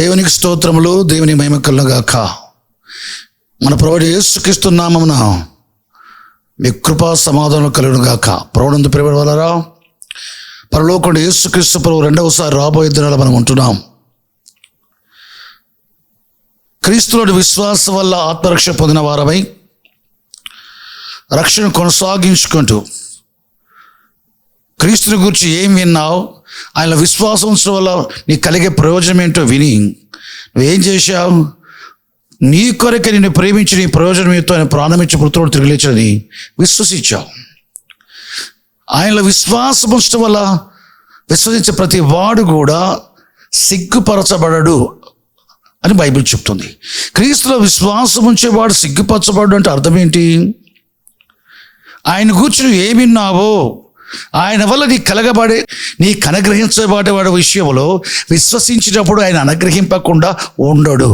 దేవునికి స్తోత్రములు, దేవుని మహిమ కలుగుగాక. మన ప్రభువైన యేసుక్రీస్తు నామమున మీ కృపా సమాధానం కలుగుగాక. ప్రభునందు ప్రియమైన పరలోకంలో యేసుక్రీస్తు ప్రభు రెండవసారి రాబోయే దినాలు మనం ఉంటున్నాం. క్రీస్తులోని విశ్వాసం వల్ల ఆత్మరక్షణ పొందిన వారమై రక్షణ కొనసాగించుకుంటూ క్రీస్తుని గురించి ఏం విన్నావు, ఆయన విశ్వాసం ఉంచడం వల్ల నీకు కలిగే ప్రయోజనం ఏంటో విని నువ్వేం చేశావు? నీ కొరకే నిన్ను ప్రేమించి నీ ప్రయోజనం ఏంటో ఆయన ప్రాణమించి మృతుడు తిరిగి లేచని విశ్వసించావు. ఆయనలో విశ్వాసం ఉంచడం వల్ల విశ్వసించే ప్రతి వాడు కూడా సిగ్గుపరచబడడు అని బైబిల్ చెప్తుంది. క్రీస్తులో విశ్వాసం ఉంచేవాడు సిగ్గుపరచబడు అంటే అర్థం ఏంటి? ఆయన గురించి నువ్వు ఏమి విన్నావో, ఆయన వల్ల నీకు కలగబడే నీకు అనుగ్రహించబడే వాడి విషయంలో విశ్వసించినప్పుడు ఆయన అనుగ్రహింపకుండా ఉండడు.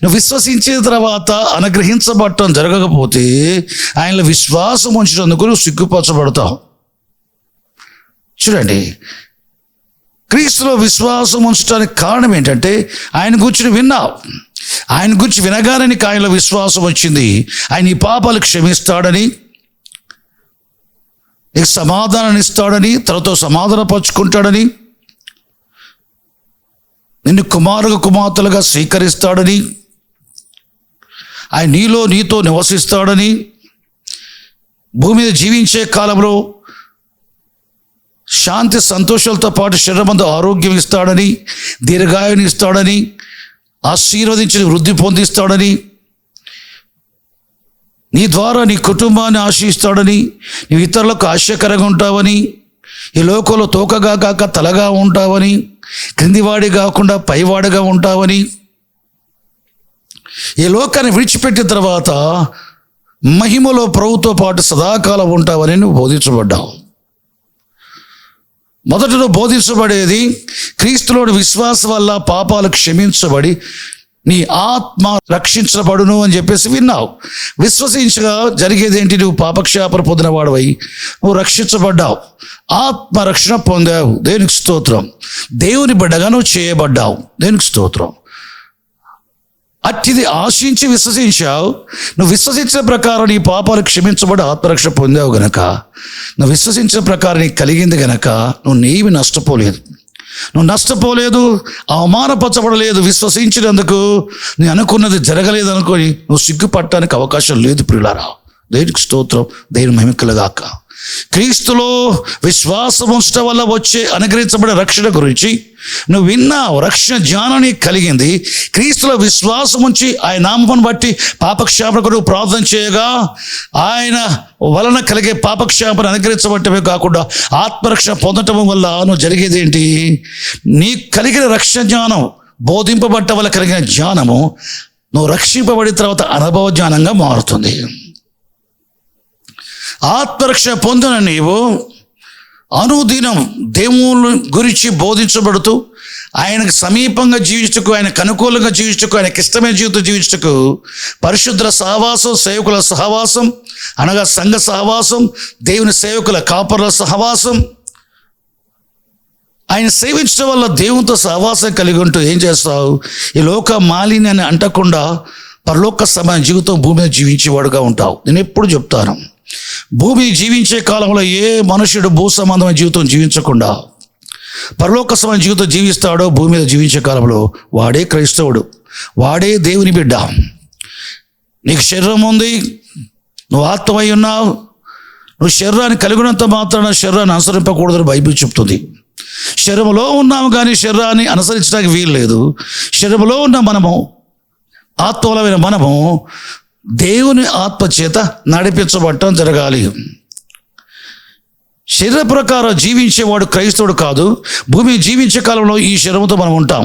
నువ్వు విశ్వసించిన తర్వాత అనుగ్రహించబడటం జరగకపోతే ఆయనలో విశ్వాసం ఉంచినందుకు నువ్వు సిగ్గుపరచబడతావు. చూడండి, క్రీస్తులో విశ్వాసం ఉంచడానికి కారణం ఏంటంటే ఆయన గురించి విన్నావు. ఆయన గురించి వినగానే నీకు ఆయనలో విశ్వాసం వచ్చింది. ఆయన ఈ పాపాలు క్షమిస్తాడని, నీకు సమాధానాన్ని ఇస్తాడని, తనతో సమాధానపరుచుకుంటాడని, నిన్ను కుమార్తెలుగా స్వీకరిస్తాడని, ఆయన నీతో నివసిస్తాడని, భూమి మీద జీవించే కాలంలో శాంతి సంతోషాలతో పాటు శరీరమందు ఆరోగ్యం ఇస్తాడని, దీర్ఘాయుని ఇస్తాడని, ఆశీర్వదించి వృద్ధి పొందిస్తాడని, నీ ద్వారా నీ కుటుంబాన్ని ఆశిస్తాడని, నీవు ఇతరులకు ఆశ్చర్యకరంగా ఉంటావని, ఈ లోకంలో తోకగా కాక తలగా ఉంటావని, క్రిందివాడి కాకుండా పైవాడిగా ఉంటావని, ఈ లోకాన్ని విడిచిపెట్టిన తర్వాత మహిమలో ప్రభుతో పాటు సదాకాలం ఉంటావని నువ్వు బోధించబడ్డావు. మొదట నువ్వు బోధించబడేది క్రీస్తులోని విశ్వాసం వల్ల పాపాలు క్షమించబడి నీ ఆత్మ రక్షించబడును అని చెప్పేసి విన్నావు. విశ్వసించగా జరిగేది ఏంటి? నువ్వు పాపక్షాపన పొందిన వాడవై నువ్వు రక్షించబడ్డావు, ఆత్మ రక్షణ పొందావు. దేవునికి స్తోత్రం. దేవుని బిడ్డగా నువ్వు చేయబడ్డావు. దేవునికి స్తోత్రం. అట్టిది ఆశించి విశ్వసించావు. నువ్వు విశ్వసించిన ప్రకారం నీ పాపాలు క్షమించబడి ఆత్మరక్షణ పొందావు గనక, నువ్వు విశ్వసించిన ప్రకారం నీకు కలిగింది గనక నువ్వు నష్టపోలేదు, అవమానపరచబడలేదు. విశ్వసించినందుకు నీ అనుకున్నది జరగలేదు అనుకొని నువ్వు సిగ్గుపడటానికి అవకాశం లేదు. ప్రియులారా, దేవునికి స్తోత్రం, దేవుని మహిమ కలుగాక. క్రీస్తులో విశ్వాసం ఉంచడం వల్ల వచ్చే అనుగ్రహించబడే రక్షణ గురించి నువ్వు విన్నావు. రక్షణ జ్ఞానం నీకు కలిగింది. క్రీస్తులో విశ్వాసం ఉంచి ఆయన నామమును బట్టి పాపక్షాపణ కొరకు ప్రార్థన చేయగా ఆయన వలన కలిగే పాపక్షాపణ అనుగ్రహించబడటమే కాకుండా ఆత్మరక్షణ పొందటం వల్ల నువ్వు జరిగేది ఏంటి? నీకు కలిగిన రక్షణ జ్ఞానం, బోధింపబడటం వల్ల కలిగిన జ్ఞానము నువ్వు రక్షింపబడిన తర్వాత అనుభవ జ్ఞానంగా మారుతుంది. ఆత్మరక్షణ పొందిన నీవు అనుదినం దేవుని గురించి బోధించబడుతూ ఆయనకు సమీపంగా జీవించకు, ఆయనకు అనుకూలంగా జీవించకు, ఆయనకు ఇష్టమైన జీవితం జీవించకు పరిశుద్ధుల సహవాసం, సేవకుల సహవాసం అనగా సంఘ సహవాసం, దేవుని సేవకుల కాపరుల సహవాసం, ఆయన సేవించడం వల్ల దేవునితో సహవాసం కలిగి ఉంటూ ఏం చేస్తావు? ఈ లోక మాలిన్యాన్ని అంటకుండా పరలోక సమాన జీవితం భూమి మీద జీవించేవాడుగా ఉంటావు. నేను ఎప్పుడు చెప్తాను, భూమి జీవించే కాలంలో ఏ మనుషుడు భూ సంబంధమైన జీవితం జీవించకుండా పరలోక సమాన జీవితం జీవిస్తాడో భూమి మీద జీవించే కాలంలో వాడే క్రైస్తవుడు, వాడే దేవుని బిడ్డ. నీకు శరీరం ఉంది, నువ్వు ఆత్మమై ఉన్నావు. నువ్వు శరీరాన్ని కలిగినంత మాత్రాన శరీరాన్ని అనుసరింపకూడదని బైబిల్ చెప్తుంది. శరీరంలో ఉన్నాము కానీ శరీరాన్ని అనుసరించడానికి వీలు లేదు. శరీరంలో ఉన్న మనము, ఆత్మలమైన మనము దేవుని ఆత్మ చేత నడిపించబడటం జరగాలి. శరీర ప్రకారం జీవించేవాడు క్రైస్తవుడు కాదు. భూమి జీవించే కాలంలో ఈ శరీరంతో మనం ఉంటాం.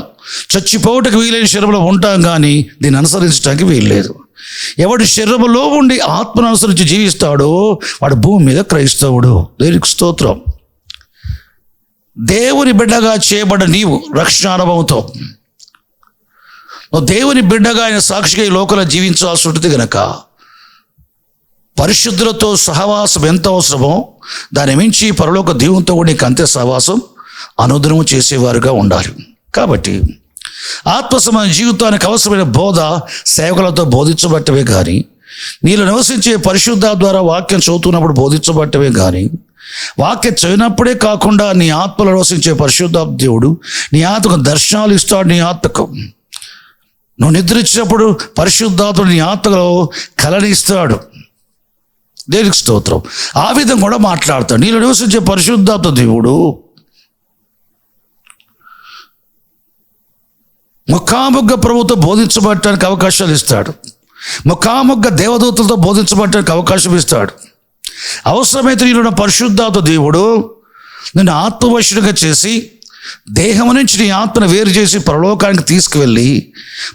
చచ్చిపోవటకు వీలైన శరీరంలో ఉంటాం కానీ దీన్ని అనుసరించడానికి వీల్లేదు. ఎవడు శరీరంలో ఉండి ఆత్మను అనుసరించి జీవిస్తాడో వాడు భూమి మీద క్రైస్తవుడు. దేవునికి స్తోత్రం. దేవుని బిడ్డగా చేయబడ్డ నీవు రక్షణ అనుభవంతో నువ్వు దేవుని బిడ్డగా ఆయన సాక్షిగా ఈ లోకంలో జీవించాల్సి ఉంటుంది గనక పరిశుద్ధులతో సహవాసం ఎంత అవసరమో దాని మించి పరలోక దేవునితో కూడా నీకు అంతే సహవాసం అనుదినము చేసేవారుగా ఉండాలి. కాబట్టి ఆత్మ సంబంధ జీవితానికి అవసరమైన బోధ సేవకులతో బోధించబట్టవే కానీ, నీలో నివసించే పరిశుద్ధాత్మ ద్వారా వాక్యం చదువుతున్నప్పుడు బోధించబట్టవే కానీ, వాక్యం చదివినప్పుడే కాకుండా నీ ఆత్మలో నివసించే పరిశుద్ధాత్మ దేవుడు నీ ఆత్మకు దర్శనాలు ఇస్తాడు. నీ ఆత్మకు నువ్వు నిద్రించినప్పుడు పరిశుద్ధాత్ముడు నీ ఆత్మలో కలనిస్తాడు. దేవునికి స్తోత్రం. ఆ విధంగా కూడా మాట్లాడతాడు. నీలో నివసించే పరిశుద్ధాత్మ దేవుడు ముఖాముఖ ప్రభుతో బోధించబడటానికి అవకాశాలు ఇస్తాడు. ముఖాముఖ దేవదూతలతో బోధించబడటానికి అవకాశం ఇస్తాడు. అవసరమైతే నీలో పరిశుద్ధాత్మ దేవుడు నిన్ను ఆత్మవశునిగా చేసి దేహం నుంచి నీ ఆత్మను వేరు చేసి పరలోకానికి తీసుకువెళ్ళి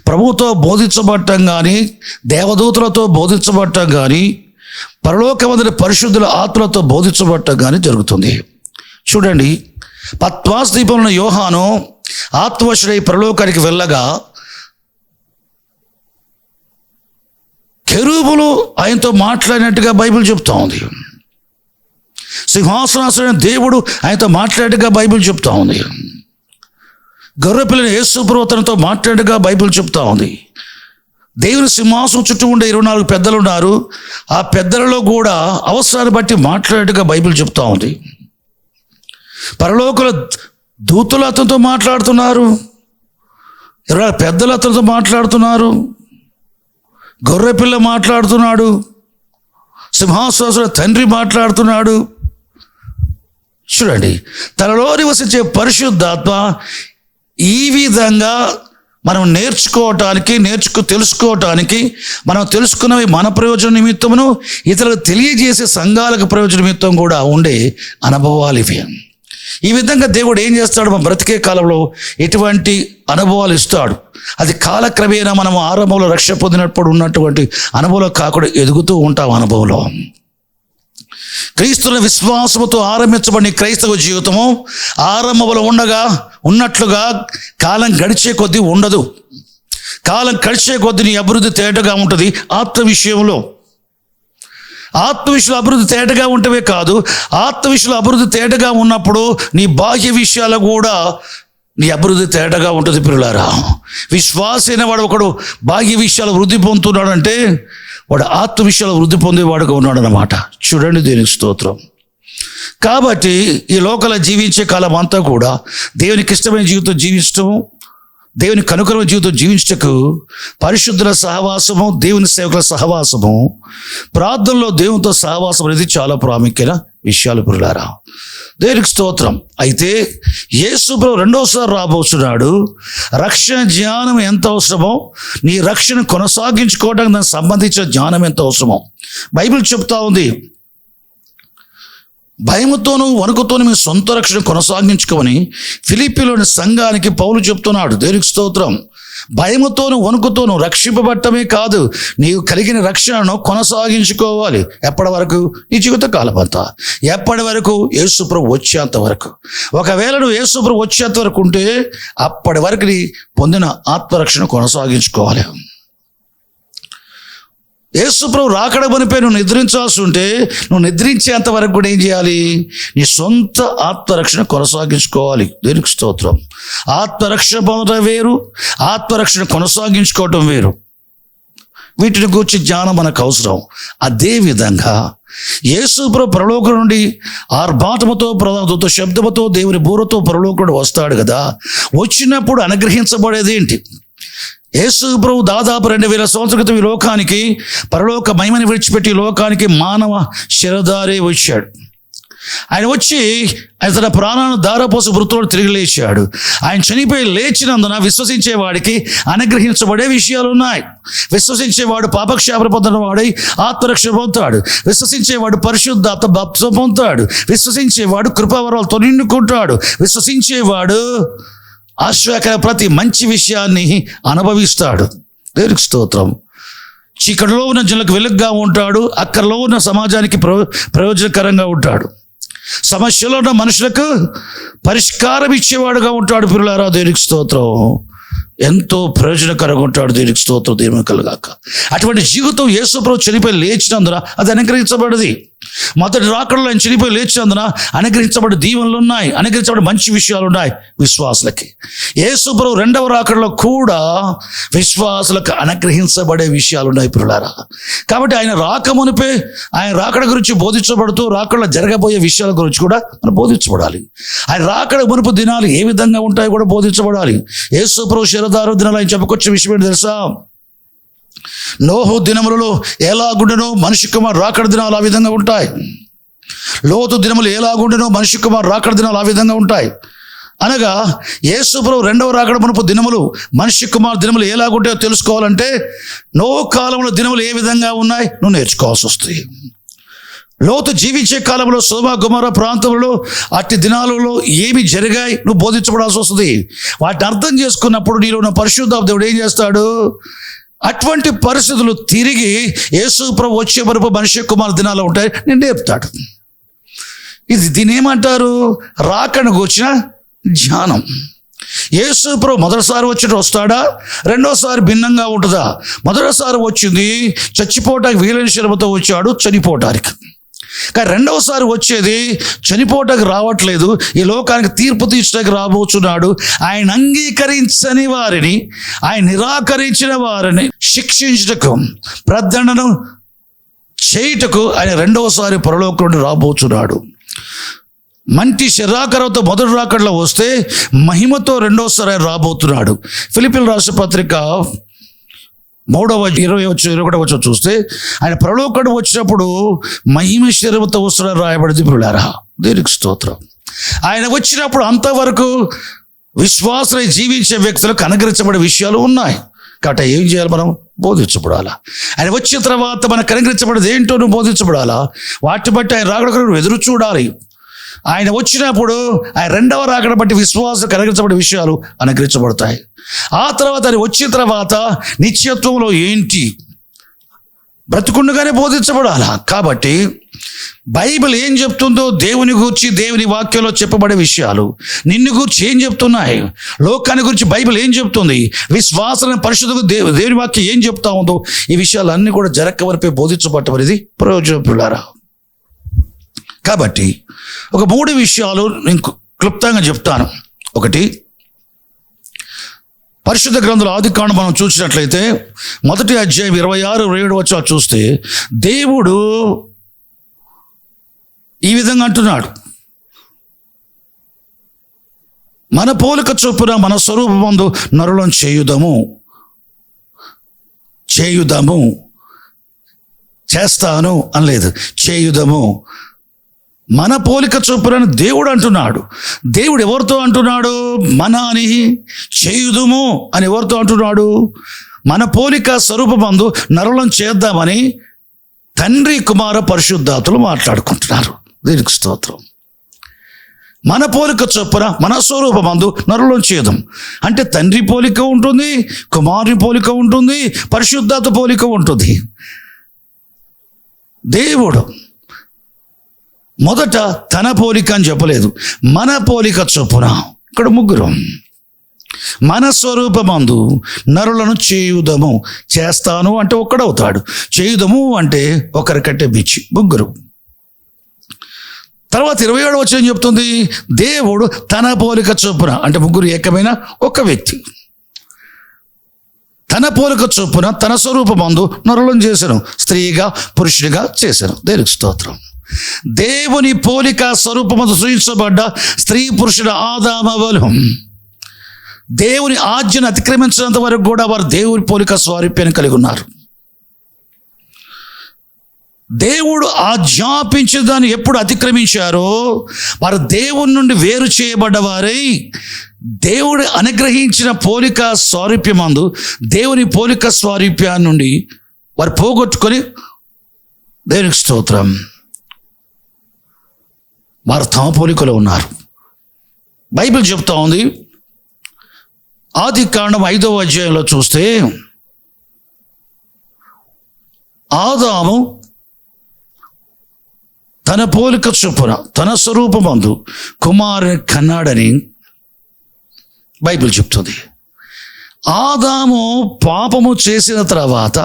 ప్రభువుతో బోధించబడటం కానీ, దేవదూతలతో బోధించబడటం కానీ, పరలోకమందున పరిశుద్ధుల ఆత్మలతో బోధించబడటం కానీ జరుగుతుంది. చూడండి, పత్మాస్ ద్వీపంలో యోహాను ఆత్మవశుడై పరలోకానికి వెళ్ళగా కెరూబులు ఆయనతో మాట్లాడినట్టుగా బైబిల్ చెప్తా ఉంది. సింహాసనాసన దేవుడు ఆయనతో మాట్లాడగా బైబిల్ చెప్తా ఉంది. గొర్రెపిల్లని యేసు ప్రభువు తనతో మాట్లాడగా బైబిల్ చెప్తా ఉంది. దేవుని సింహాసనం చుట్టూ ఉండే 24 పెద్దలు ఉన్నారు. ఆ పెద్దలలో కూడా అవసరాన్ని బట్టి మాట్లాడేట్టుగా బైబిల్ చెప్తా ఉంది. పరలోకుల దూతలు అతనితో మాట్లాడుతున్నారు, 24 పెద్దలు అతనితో మాట్లాడుతున్నారు, గొర్రెపిల్ల మాట్లాడుతున్నాడు, సింహాసన తండ్రి మాట్లాడుతున్నాడు. చూడండి, తనలో నివసించే పరిశుద్ధాత్మ ఈ విధంగా మనం తెలుసుకోవటానికి మనం తెలుసుకున్నవి మన ప్రయోజన నిమిత్తమును ఇతరులకు తెలియజేసే సంఘాలకు ప్రయోజన నిమిత్తం కూడా ఉండే అనుభవాలు ఇవి. ఈ విధంగా దేవుడు ఏం చేస్తాడు? మన బ్రతికే కాలంలో ఎటువంటి అనుభవాలు ఇస్తాడు. అది కాలక్రమేణా మనం ఆరంభంలో రక్షణ పొందినప్పుడు ఉన్నటువంటి అనుభవంలో కాకుండా ఎదుగుతూ ఉంటాం. అనుభవంలో క్రీస్తుల విశ్వాసముతో ఆరంభించబడిన క్రైస్తవ జీవితము ఆరంభంలో ఉన్నట్లుగా కాలం గడిచే కొద్దీ ఉండదు. కాలం గడిచే కొద్దీ నీ అభివృద్ధి తేటగా ఉంటుంది. ఆత్మ విషయంలో అభివృద్ధి తేటగా ఉంటవే కాదు, ఆత్మ విషయంలో అభివృద్ధి తేటగా ఉన్నప్పుడు నీ బాహ్య విషయాలు కూడా నీ అభివృద్ధి తేటగా ఉంటుంది. పిల్లలారా, విశ్వాసైన వాడు ఒకడు బాహ్య విషయాలు వృద్ధి పొందుతున్నాడంటే వాడు ఆత్మ విషయాలు వృద్ధి పొందేవాడుగా ఉన్నాడు అన్నమాట. చూడండి, దేవునికి స్తోత్రం. కాబట్టి ఈ లోకంలో జీవించే కాలం అంతా కూడా దేవునికి ఇష్టమైన జీవితం జీవించటం, దేవునికి అనుకూలమైన జీవితం జీవించటకు పరిశుద్ధుల సహవాసము, దేవుని సేవకుల సహవాసము, ప్రార్థనలో దేవునితో సహవాసం అనేది చాలా ప్రాముఖ్యమైన విషయాలు. పిల్లలారా, దేవునికి స్తోత్రం. అయితే యేసు ప్రభువు రెండోసారి రాబోతున్నాడు. రక్షణ జ్ఞానం ఎంత అవసరమో, నీ రక్షణ కొనసాగించుకోవడానికి దానికి సంబంధించిన జ్ఞానం ఎంత అవసరమో బైబిల్ చెప్తా ఉంది. భయముతోనూ వణుకుతోనూ మీ సొంత రక్షణ కొనసాగించుకోమని ఫిలిప్పీలోని సంఘానికి పౌలు చెప్తున్నాడు. దేవునికి స్తోత్రం. భయముతోనూ వణుకుతోనూ రక్షింపబట్టమే కాదు, నీవు కలిగిన రక్షణను కొనసాగించుకోవాలి. ఎప్పటి వరకు? నీ జీవిత కాలం అంతా. ఎప్పటి వరకు? యేసు ప్రభువు వచ్చేంత వరకు. ఒకవేళ నువ్వు యేసు ప్రభువు వచ్చేంత వరకు ఉంటే అప్పటి వరకు నీ పొందిన ఆత్మరక్షణ కొనసాగించుకోవాలి. యేసు ప్రభువు రాకడ పనిపై నువ్వు నిద్రించాల్సి ఉంటే నువ్వు నిద్రించేంత వరకు కూడా ఏం చేయాలి? నీ సొంత ఆత్మరక్షణ కొనసాగించుకోవాలి. దేనికి స్తోత్రం. ఆత్మరక్షణ పొందడం వేరు, ఆత్మరక్షణ కొనసాగించుకోవటం వేరు. వీటిని గురించి జ్ఞానం మనకు అవసరం. అదేవిధంగా యేసు ప్రభు పరలోకం నుండి ఆర్భాటముతో ప్రధానతో శబ్దముతో దేవుని బూరతో పరలోకుడు వస్తాడు కదా. వచ్చినప్పుడు అనుగ్రహించబడేది ఏంటి? యేసు ప్రభు దాదాపు 2000 సంవత్సరాల క్రితం ఈ లోకానికి, పరలోక మహిమని విడిచిపెట్టి లోకానికి మానవ శరీరధారి వచ్చాడు. ఆయన వచ్చి ఆయన తన ప్రాణాలను ధారపోసి మృతుడు తిరిగి లేచాడు. ఆయన చనిపోయి లేచినందున విశ్వసించేవాడికి అనుగ్రహించబడే విషయాలు ఉన్నాయి. విశ్వసించేవాడు పాపక్షేమం పొందిన వాడై ఆత్మరక్షణ పొందుతాడు. విశ్వసించేవాడు పరిశుద్ధాత్మ బాప్తిసం పొందుతాడు. విశ్వసించేవాడు కృపావరాలతో నిండుకుంటాడు. విశ్వసించేవాడు ఆశ్వాకర ప్రతి మంచి విషయాన్ని అనుభవిస్తాడు. దేవునికి స్తోత్రం. చీకటిలో ఉన్న జనులకు వెలుగుగా ఉంటాడు. అక్కడలో ఉన్న సమాజానికి ప్రయోజనకరంగా ఉంటాడు. సమస్యలో ఉన్న మనుషులకు పరిష్కారం ఇచ్చేవాడుగా ఉంటాడు. పిల్లలారా, దేవునికి స్తోత్రం. ఎంతో ప్రయోజనకరంగా ఉంటాడు. దీనికి స్తోత్రం, దేవుని కలుగాక. అటువంటి జీవితం యేసుప్రభు చనిపోయి లేచినందున అది అనుగ్రహించబడింది. మొదటి రాకడలో ఆయన చనిపోయి లేచినందున అనుగ్రహించబడి దీవెనలు ఉన్నాయి, అనుగ్రహించబడి మంచి విషయాలు ఉన్నాయి విశ్వాసులకి. యేసుప్రభు రెండవ రాకడలో కూడా విశ్వాసులకు అనుగ్రహించబడే విషయాలు ఉన్నాయి ప్రియులారా. కాబట్టి ఆయన రాకమునిపే ఆయన రాకడ గురించి బోధించబడుతూ రాకడలో జరగబోయే విషయాల గురించి కూడా మనం బోధించబడాలి. ఆయన రాకడ మునుపు దినాలు ఏ విధంగా ఉంటాయో కూడా బోధించబడాలి. యేసుప్రభు శరదారు దినాలు ఆయన చెప్పుకొచ్చే విషయం ఏంటి తెలుసా? నోహు దినములలో ఎలాగుండెనో మనిషి కుమార్ రాకడ దినాలు ఆ విధంగా ఉంటాయి. లోతు దినములు ఎలాగుండెనో మనిషి కుమార్ రాకడ దినాలు ఆ విధంగా ఉంటాయి. అనగా యేసుప్రభు రెండవ రాకడ మునుపు దినములు మనిషి కుమార్ దినములు ఎలాగుంటాయో తెలుసుకోవాలంటే నోహు కాలంలో దినములు ఏ విధంగా ఉన్నాయి నువ్వు నేర్చుకోవాల్సి వస్తుంది. లోతు జీవించే కాలంలో సొదొమ గొమొర్రా ప్రాంతంలో అట్టి దినాలలో ఏమి జరిగాయి నువ్వు బోధించబడాల్సి వస్తుంది. వాటిని అర్థం చేసుకున్నప్పుడు నీలో ఉన్న పరిశుద్ధాత్మ దేవుడు ఏం చేస్తాడు? అటువంటి పరిస్థితులు తిరిగి యేసు ప్రభు వచ్చే వరకు మనిషి కుమార్ దినాలు ఉంటాయి నేను నేర్పుతాడు. దీన్ని ఏమంటారు? రాకడకు వచ్చిన జ్ఞానం. యేసు ప్రభు మొదటిసారి వస్తాడా? రెండోసారి భిన్నంగా ఉంటుందా? మొదటిసారి వచ్చింది చచ్చిపోవటానికి వీలైన శరమతో వచ్చాడు, చనిపోవటానికి. కానీ రెండవసారి వచ్చేది చనిపోవటానికి రావట్లేదు, ఈ లోకానికి తీర్పు తీర్చడానికి రాబోతున్నాడు. ఆయన అంగీకరించని వారిని, ఆయన నిరాకరించిన వారిని శిక్షించటకు, ప్రదండనం చేయుటకు ఆయన రెండవసారి పరలోకం నుండి రాబోతున్నాడు. మంచి శరాకరతో మొదటి రాకడలో వస్తే మహిమతో రెండోసారి ఆయన రాబోతున్నాడు. ఫిలిప్పీయులకు రాసిన పత్రిక 3:20-21 చూస్తే ఆయన పరలోకం వచ్చినప్పుడు మహిమ శరీరంతో వస్తున్నాడు రాయబడింది ప్రియులారా. దేవునికి స్తోత్రం. ఆయన వచ్చినప్పుడు అంతవరకు విశ్వాసై జీవించే వ్యక్తులకు అనుగ్రహించబడే విషయాలు ఉన్నాయి. కాబట్టి ఏం చేయాలి? మనం బోధించబడాలా. ఆయన వచ్చిన తర్వాత మనకు అనుగ్రహించబడేది ఏంటో నువ్వు బోధించబడాలా. వాటిని బట్టి ఆయన రాకడ నువ్వు ఎదురు చూడాలి. ఆయన వచ్చినప్పుడు ఆయన రెండవ రాకడ బట్టి విశ్వాసం అనుగ్రహించబడే విషయాలు అనుగ్రహించబడతాయి. ఆ తర్వాత ఆయన వచ్చిన తర్వాత నిత్యత్వంలో ఏంటి బ్రతుకుండగానే బోధించబడాలా. కాబట్టి బైబిల్ ఏం చెప్తుందో దేవుని గురించి, దేవుని వాక్యంలో చెప్పబడే విషయాలు నిన్ను గురించి ఏం చెప్తున్నాయి, లోకాన్ని గురించి బైబిల్ ఏం చెప్తుంది, విశ్వాసాన్ని పరిశుద్ధ దేవుని వాక్యం ఏం చెప్తా ఉందో ఈ విషయాలన్నీ కూడా జరక్కవరపై బోధించబడటం అనేది ప్రయోజనం ప్రియులారా. కాబట్టి ఒక 3 విషయాలు నేను క్లుప్తంగా చెప్తాను. ఒకటి, పరిశుద్ధ గ్రంథంలో ఆదికాండం మనం చూసినట్లయితే 1వ అధ్యాయం 26-27 చూస్తే దేవుడు ఈ విధంగా అంటున్నాడు, మన పోలిక చొప్పున మన స్వరూపమందు నరులను చేయుదము చేస్తాను అనలేదు, చేయుదము. మన పోలిక చొప్పున దేవుడు అంటున్నాడు. దేవుడు ఎవరితో అంటున్నాడు? మన అని చేయుదుము అని ఎవరితో అంటున్నాడు? మన పోలిక స్వరూపమందు నరులను చేద్దామని తండ్రి కుమార పరిశుద్ధాత్మలు మాట్లాడుకుంటున్నారు. దీనికి స్తోత్రం. మన పోలిక చొప్పున మన స్వరూపమందు నరులను చేద్దాం అంటే తండ్రి పోలిక ఉంటుంది, కుమారుని పోలిక ఉంటుంది, పరిశుద్ధాత్మ పోలిక ఉంటుంది. దేవుడు మొదట తన పోలిక అని చెప్పలేదు, మన పోలిక చొప్పున. ఇక్కడ 3 మన స్వరూపమందు నరులను చేయుదము. చేస్తాను అంటే ఒక్కడవుతాడు, చేయుదము అంటే ఒకరికంటే మించి 3. తర్వాత 27వ వచనం చెప్తుంది, దేవుడు తన పోలిక చొప్పున అంటే 3 ఏకమైన ఒక వ్యక్తి. తన పోలిక చొప్పున తన స్వరూపమందు నరులను చేశాను, స్త్రీగా పురుషుడిగా చేశాను. దేవునికి స్తోత్రం. దేవుని పోలిక స్వరూపమందు సృజించబడ్డ స్త్రీ పురుషుడు ఆదామవలు దేవుని ఆజ్ఞను అతిక్రమించినంత వరకు కూడా వారు దేవుని పోలిక స్వారూప్యాన్ని కలిగి ఉన్నారు. దేవుడు ఆజ్ఞాపించిన దాన్ని ఎప్పుడు అతిక్రమించారో వారు దేవుని నుండి వేరు చేయబడ్డవారై దేవుడు అనుగ్రహించిన పోలిక స్వారూప్యమందు దేవుని పోలిక స్వారూప్యాన్ని నుండి వారు పోగొట్టుకొని, దేవునికి స్తోత్రం, వారు తమ పోలికలో ఉన్నారు. బైబిల్ చెప్తా ఉంది, ఆదికాండం 5వ అధ్యాయంలో చూస్తే ఆదాము తన పోలిక చొప్పున తన స్వరూపమందు కుమారుని కన్నాడని బైబిల్ చెప్తుంది. ఆదాము పాపము చేసిన తర్వాత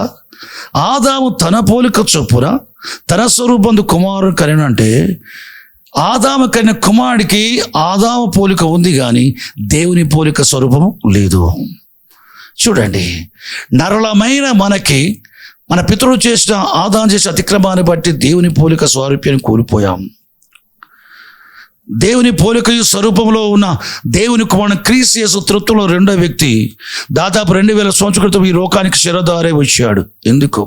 ఆదాము తన పోలిక చొప్పున తన స్వరూపందు కుమారుడు కనినంటే ఆదాము కనిన కుమారుడికి ఆదాము పోలిక ఉంది కానీ దేవుని పోలిక స్వరూపము లేదు. చూడండి, నరళమైన మనకి మన పితరులు చేసిన ఆదాము చేసిన అతిక్రమాన్ని బట్టి దేవుని పోలిక స్వారూప్యాన్ని కోల్పోయాం. దేవుని పోలికయు స్వరూపంలో ఉన్న దేవుని కుమారుడు క్రీస్తు యేసు త్రిత్వంలో రెండో వ్యక్తి దాదాపు 2000 సంవత్సరాల క్రితం ఈ లోకానికి శిరధారే వచ్చాడు. ఎందుకు?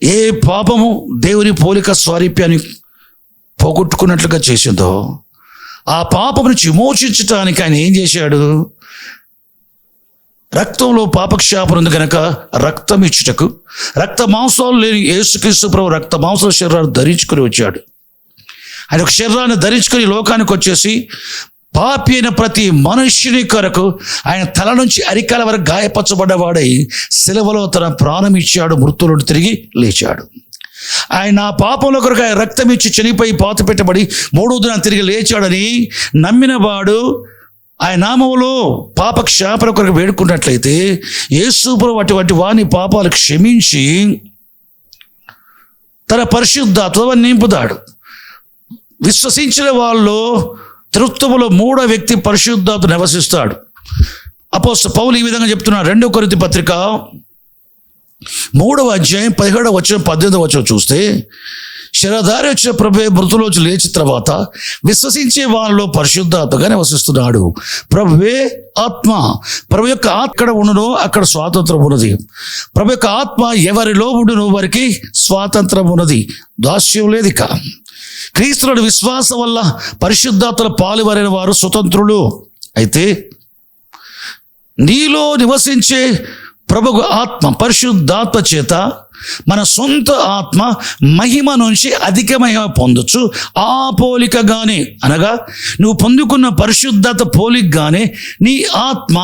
ఏ పాపము దేవుని పోలిక స్వారూప్యాన్ని పోగొట్టుకున్నట్లుగా చేసిందో ఆ పాపం నుంచి విమోచించటానికి ఆయన ఏం చేశాడు? రక్తంలో పాపక్షాపం ఉంది కనుక రక్తం ఇచ్చుటకు రక్త మాంసాలు లేని యేసుక్రీస్తు ప్రభు రక్త మాంసాల శరీరాన్ని ధరించుకొని వచ్చాడు. ఆయన ఒక శరీరాన్ని ధరించుకొని లోకానికి వచ్చేసి పాపి అయిన ప్రతి మనుష్యుని కొరకు ఆయన తల నుంచి అరికాల వరకు గాయపరచబడ్డవాడై శిలువలో తన ప్రాణం ఇచ్చాడు, మృతులను తిరిగి లేచాడు. ఆయన ఆ పాపంలో కొరకు ఆయన రక్తం ఇచ్చి చనిపోయి పాత పెట్టబడి 3వ దినాన తిరిగి లేచాడని నమ్మిన వాడు ఆయన నామములో పాప క్షాపణ కొరకు వేడుకున్నట్లయితే యేసు ప్రభువు అటువంటి వాని పాపాలు క్షమించి తన పరిశుద్ధాత్మను నింపుతాడు. విశ్వసించిన వాళ్ళు త్రిత్వములో 3వ వ్యక్తి పరిశుద్ధాత్మ నివసిస్తాడు. అపోస్తలుడు పౌలు ఈ విధంగా చెప్తున్నాడు. 2 కొరింథీ పత్రిక 3వ అధ్యాయం 17వ వచనం 18వ వచనం చూస్తే శిరధారి వచ్చిన ప్రభువే మృతులోంచి లేచిన తర్వాత విశ్వసించే వాళ్ళలో పరిశుద్ధాత్మగా నివసిస్తున్నాడు. ప్రభువే ఆత్మ. ప్రభు యొక్క ఆత్మ ఎక్కడ ఉండునో అక్కడ స్వాతంత్రం ఉన్నది. ప్రభు యొక్క ఆత్మ ఎవరిలో ఉండునో వారికి స్వాతంత్రం ఉన్నది, దాస్యం లేదు. ఇక క్రీస్తుల విశ్వాసం వల్ల పరిశుద్ధాత్మల పాలువారైన వారు స్వతంత్రులు. అయితే నీలో నివసించే ప్రభువు ఆత్మ పరిశుద్ధాత్మ చేత మన సొంత ఆత్మ మహిమ నుంచి అధిక మహిమ పొందొచ్చు. ఆ పోలికగానే అనగా నువ్వు పొందుకున్న పరిశుద్ధత పోలికగానే నీ ఆత్మ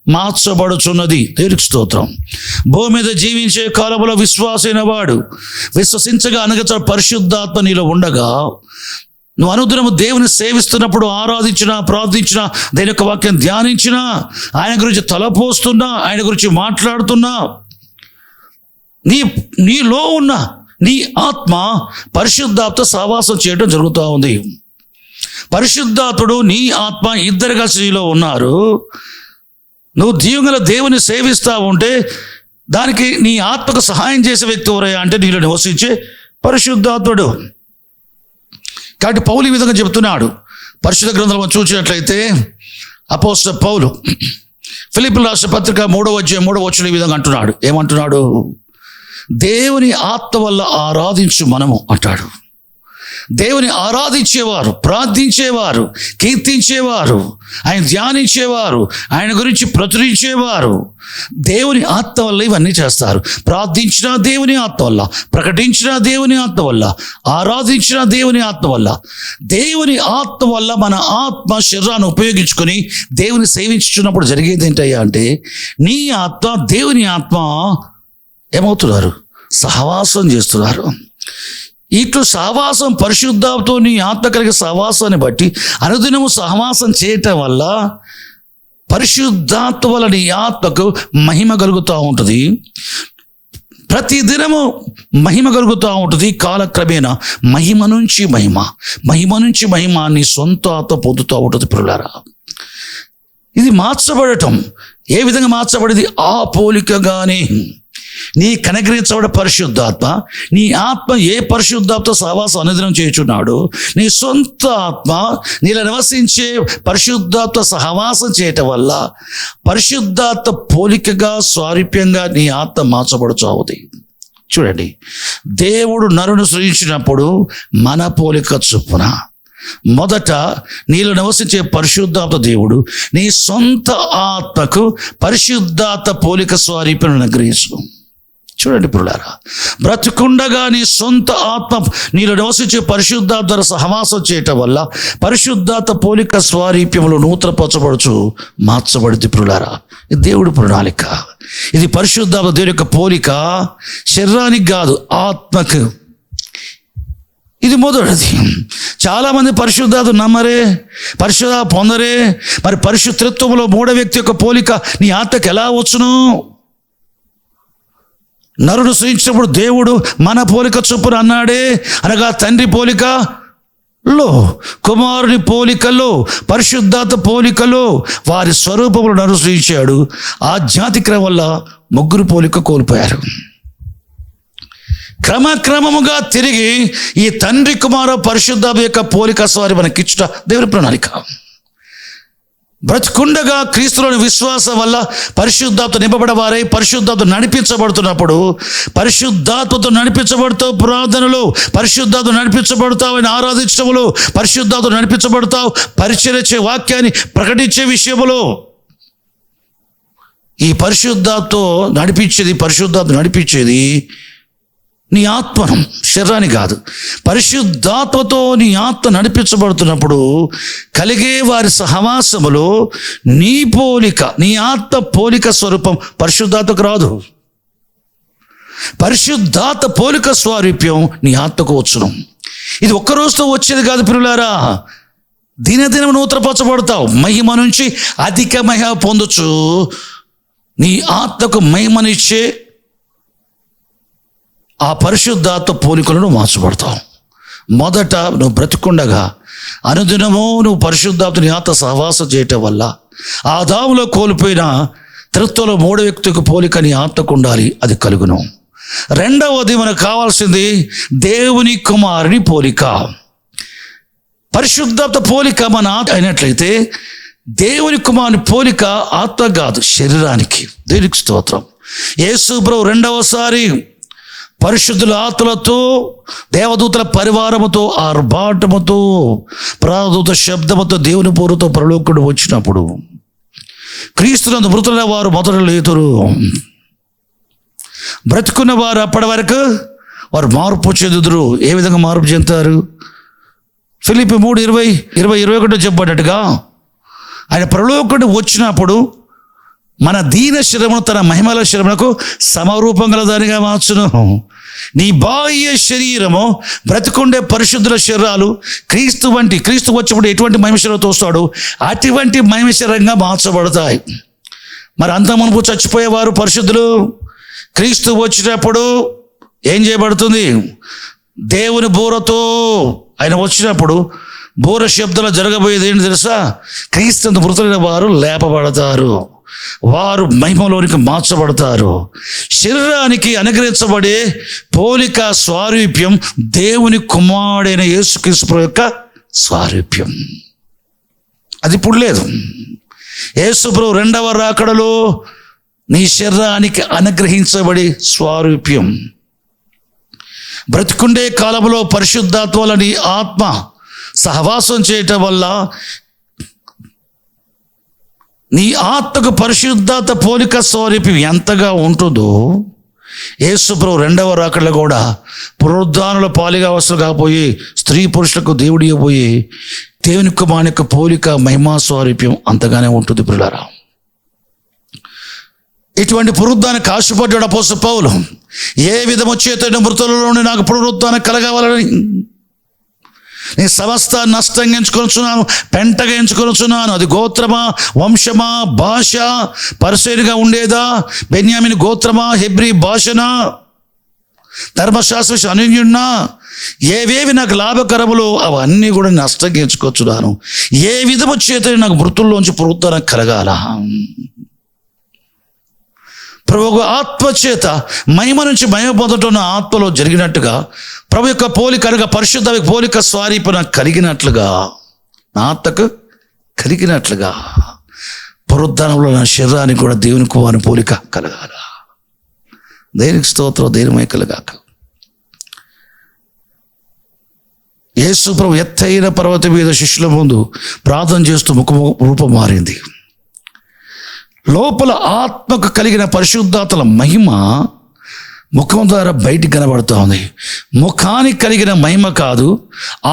మార్చబడుచున్నది. దేవునికి స్తోత్రం. భూమి మీద జీవించే కాలంలో విశ్వాసైన వాడు విశ్వసించగా అనగా పరిశుద్ధాత్మ నీలో ఉండగా నువ్వు అనుదినము దేవుని సేవిస్తున్నప్పుడు ఆరాధించినా ప్రార్థించినా దేని యొక్క వాక్యం ధ్యానించినా ఆయన గురించి తలపోస్తున్నా ఆయన గురించి మాట్లాడుతున్నా నీలో ఉన్న నీ ఆత్మ పరిశుద్ధాత్మ సహవాసం చేయడం జరుగుతూ ఉంది. పరిశుద్ధాత్ముడు నీ ఆత్మ ఇద్దరు కలిసి నీలో ఉన్నారు. నువ్వు దీవెనల దేవుని సేవిస్తూ ఉంటే దానికి నీ ఆత్మకు సహాయం చేసే వ్యక్తి ఎవరయ్యా అంటే నీలో నివసించే పరిశుద్ధాత్ముడు. కాబట్టి పౌలు ఈ విధంగా చెబుతున్నాడు. పరిశుద్ధ గ్రంథంలో చూసినట్లయితే అపోస్తలుడు పౌలు ఫిలిప్పీయులకు రాసిన పత్రిక 3వ అధ్యాయం 3వ వచనం ఈ విధంగా అంటున్నాడు. ఏమంటున్నాడు? దేవుని ఆత్మ వల్ల ఆరాధించు మనము అంటాడు. దేవుని ఆరాధించేవారు, ప్రార్థించేవారు, కీర్తించేవారు, ఆయన ధ్యానించేవారు, ఆయన గురించి ప్రచురించేవారు దేవుని ఆత్మ వల్ల ఇవన్నీ చేస్తారు. ప్రార్థించిన దేవుని ఆత్మ వల్ల, ప్రకటించిన దేవుని ఆత్మ వల్ల, ఆరాధించిన దేవుని ఆత్మ వల్ల. దేవుని ఆత్మ వల్ల మన ఆత్మ శరీరాన్ని ఉపయోగించుకొని దేవుని సేవించుకున్నప్పుడు జరిగేది ఏంటయ్యా అంటే నీ ఆత్మ దేవుని ఆత్మ ఏమవుతున్నారు? సహవాసం చేస్తున్నారు. ఇట్లు సహవాసం పరిశుద్ధాత్మతో నీ ఆత్మ కలిగే సహవాసాన్ని బట్టి అనుదినము సహవాసం చేయటం వల్ల పరిశుద్ధాత్మ వల్ల నీ ఆత్మకు మహిమ కలుగుతూ ఉంటుంది. ప్రతి దినము మహిమ కలుగుతూ ఉంటుంది. కాలక్రమేణా మహిమ నుంచి మహిమ, మహిమ నుంచి మహిమ నీ సొంత ఆత్మ పొందుతూ ఉంటుంది. పిల్లలారా, ఇది మార్చబడటం ఏ విధంగా మార్చబడింది? ఆ పోలికగానే నీ కనగ్రహించబడ పరిశుద్ధాత్మ, నీ ఆత్మ ఏ పరిశుద్ధాత్మ సహవాసం అనుదినం చేయుచున్నాడు, నీ సొంత ఆత్మ నీలో నివసించే పరిశుద్ధాత్మ సహవాసం చేయటం వల్ల పరిశుద్ధాత్మ పోలికగా స్వారూప్యంగా నీ ఆత్మ మార్చబడుతుంది. చూడండి, దేవుడు నరుని సృజించినప్పుడు మన పోలిక చొప్పున మొదట నీలో నివసించే పరిశుద్ధాత్మ దేవుడు నీ సొంత ఆత్మకు పరిశుద్ధాత్మ పోలిక స్వారూప్యం అనుగ్రహించు. చూడండి పిల్లలారా, బ్రతుకుండగా నీ సొంత ఆత్మ నీలో నివసించే పరిశుద్ధాత్మ సహవాసం చేయటం వల్ల పరిశుద్ధాత్మ పోలిక స్వారూప్యములు నూతనపరచబడుచు మార్చబడింది. పిల్లలారా, ఇది దేవుడి ప్రణాళిక. ఇది పరిశుద్ధాత్మ దేవుడి యొక్క పోలిక శరీరానికి కాదు, ఆత్మకు. ఇది మొదటిది. చాలామంది పరిశుద్ధాత్మ నమ్మరే, పరిశుద్ధ పొందరే. మరి పరిశుద్ధత్వంలో మూడో వ్యక్తి యొక్క పోలిక నీ ఆత్మకి ఎలా వచ్చును? నరుడు సృష్టించినప్పుడు దేవుడు మన పోలిక చొప్పున అన్నాడే, అనగా తండ్రి పోలికలో, కుమారుని పోలికలో, పరిశుద్ధాత్మ పోలికలో వారి స్వరూపములు నరుడు సృష్టించాడు. ఆ జాతిక్రమం వల్ల ముగ్గురు పోలిక కోల్పోయారు. క్రమక్రమముగా తిరిగి ఈ తండ్రి కుమార పరిశుద్ధాత్మ యొక్క పోలిక స్వారి మనకిచ్చుట దేవుని ప్రణాళిక. బ్రతుకుండగా క్రీస్తులోని విశ్వాసం వల్ల పరిశుద్ధాత్మ నింపబడవారై పరిశుద్ధాత్మ నడిపించబడుతున్నప్పుడు, పరిశుద్ధాత్మతో నడిపించబడతావు ప్రార్థనలో, పరిశుద్ధాత్మ నడిపించబడతావు అని ఆరాధించడంలో, పరిశుద్ధాత్మ నడిపించబడతావు పరిచర్య వాక్యాన్ని ప్రకటించే విషయంలో. ఈ పరిశుద్ధాత్మతో పరిశుద్ధాత్మ నడిపించేది నీ ఆత్మను, శరీరాన్ని కాదు. పరిశుద్ధాత్మతో నీ ఆత్మ నడిపించబడుతున్నప్పుడు కలిగే వారి సహవాసములో నీ పోలిక, నీ ఆత్మ పోలిక స్వరూపం పరిశుద్ధాత్మకు రాదు. పరిశుద్ధాత్మ పోలిక స్వారూప్యం నీ ఆత్మకు వచ్చును. ఇది ఒక్కరోజుతో వచ్చేది కాదు ప్రియులారా. దినదినం నూతనపరచబడతావు. మహిమ నుంచి అధిక మహిమ పొందొచ్చు. నీ ఆత్మకు మహిమనిచ్చే ఆ పరిశుద్ధాత్మ పోలికలను మార్చబడతావు. మొదట నువ్వు బ్రతికుండగా అనుదినము నువ్వు పరిశుద్ధాత్మని ఆత్మ సహవాసం చేయటం వల్ల ఆదాములో కోల్పోయిన త్రిత్వంలో మూడో వ్యక్తికి పోలిక నీ ఆత్మకు ఉండాలి, అది కలుగును. రెండవది మనకు కావాల్సింది దేవుని కుమారుని పోలిక. పరిశుద్ధాత్మ పోలిక మన ఆత్మ అయినట్లయితే దేవుని కుమారుని పోలిక ఆత్మ కాదు, శరీరానికి. దేవునికి స్తోత్రం. యేసు ప్రభు రెండవసారి పరిశుద్ధుల ఆత్మలతో, దేవదూతల పరివారముతో, ఆర్భాటముతో, ప్రాదూత శబ్దముతో దేవుని పూర్వతో పరలోకుడు వచ్చినప్పుడు క్రీస్తునందు మృతులైన వారు మొదట లేతురు. బ్రతుకున్న వారు అప్పటి వరకు వారు మార్పు చెందుదురు. ఏ విధంగా మార్పు చెందుతారు? ఫిలిప్పీ 3:20-21 చెప్పబడ్డట్టుగా ఆయన పరలోకుడు వచ్చినప్పుడు మన దీన శరీరమును తన మహిమల శరీరమునకు సమరూపం గలదానిగా మార్చును. నీ బాహ్య శరీరము బ్రతికుండే పరిశుద్ధుల శరీరాలు క్రీస్తు వచ్చినప్పుడు ఎటువంటి మహిమ శరీరంతో వస్తాడు అటువంటి మహిమ శరీరంగా మార్చబడతాయి. మరి అంత మునుపు చచ్చిపోయేవారు పరిశుద్ధులు క్రీస్తు వచ్చినప్పుడు ఏం చేయబడుతుంది? దేవుని బూరతో ఆయన వచ్చినప్పుడు బూర శబ్దంలో జరగబోయేది ఏంటి తెలుసా? క్రీస్తు మృతులైన వారు లేపబడతారు, వారు మహిమలోనికి మార్చబడతారు. శరీరానికి అనుగ్రహించబడే పోలిక స్వారూప్యం దేవుని కుమారుడైన యేసుక్రీస్తు యొక్క స్వారూప్యం. అది ఇప్పుడు లేదు. యేసు ప్రభు రెండవ రాకడలో నీ శరీరానికి అనుగ్రహించబడే స్వారూప్యం. బ్రతుకుండే కాలంలో పరిశుద్ధాత్మ వల్ల నీ ఆత్మ సహవాసం చేయటం వల్ల నీ ఆత్మకు పరిశుద్ధాత్మ పోలిక స్వరూపం ఎంతగా ఉంటుందో యేసు ప్రభు రెండవ రాకడలో కూడా పునరుద్ధానంలో పాలిగా వస్తులు కాకపోయి స్త్రీ పురుషులకు దేవుడి పోయి దేవుని కుమారుని యొక్క పోలిక మహిమా స్వరూప్యం అంతగానే ఉంటుంది ప్రియులారా. ఇటువంటి పునరుద్ధానికి ఆశపడ్డాడు అపోస్తలుడు పౌలు. ఏ విధము చేత మృతులలోనే నాకు పునరుద్ధానం కలగవాలని నీ సమస్త నష్టంగా ఎంచుకొనుచున్నాను, పెంటగా ఎంచుకొనుచున్నాను. అది గోత్రమా, వంశమా, భాష, పరిశీలిగా ఉండేదా, బెన్యామిన్ గోత్రమా, హెబ్రీ భాషనా, ధర్మశాస్త్ర అనుయున్నా, ఏవేవి నాకు లాభకరములో అవన్నీ కూడా నష్టంగా ఎంచుకొచ్చున్నాను. ఏ విధము చేత నాకు మృతుల్లోంచి పునరుద్ధానం కలగాల. ప్రభు ఆత్మ చేత మహిమ నుంచి మహిమ పొందటం నా ఆత్మలో జరిగినట్టుగా ప్రభు యొక్క పోలిక అనగా పరిశుద్ధ పోలిక స్వారీపన కలిగినట్లుగా నా ఆత్మకు కలిగినట్లుగా పునరుద్ధానంలో నా శరీరానికి కూడా దేవుని కుమారుని పోలిక కలగాల. దేనికి స్తోత్రం, దేనిమై కలగాక. యేసు ప్రభు ఎత్తైన పర్వతం మీద శిష్యుల ముందు ప్రార్థన చేస్తూ ముఖము రూపం మారింది. లోపల ఆత్మకు కలిగిన పరిశుద్ధాత్మల మహిమ ముఖం ద్వారా బయటికి కనబడుతూ ఉంది. ముఖానికి కలిగిన మహిమ కాదు,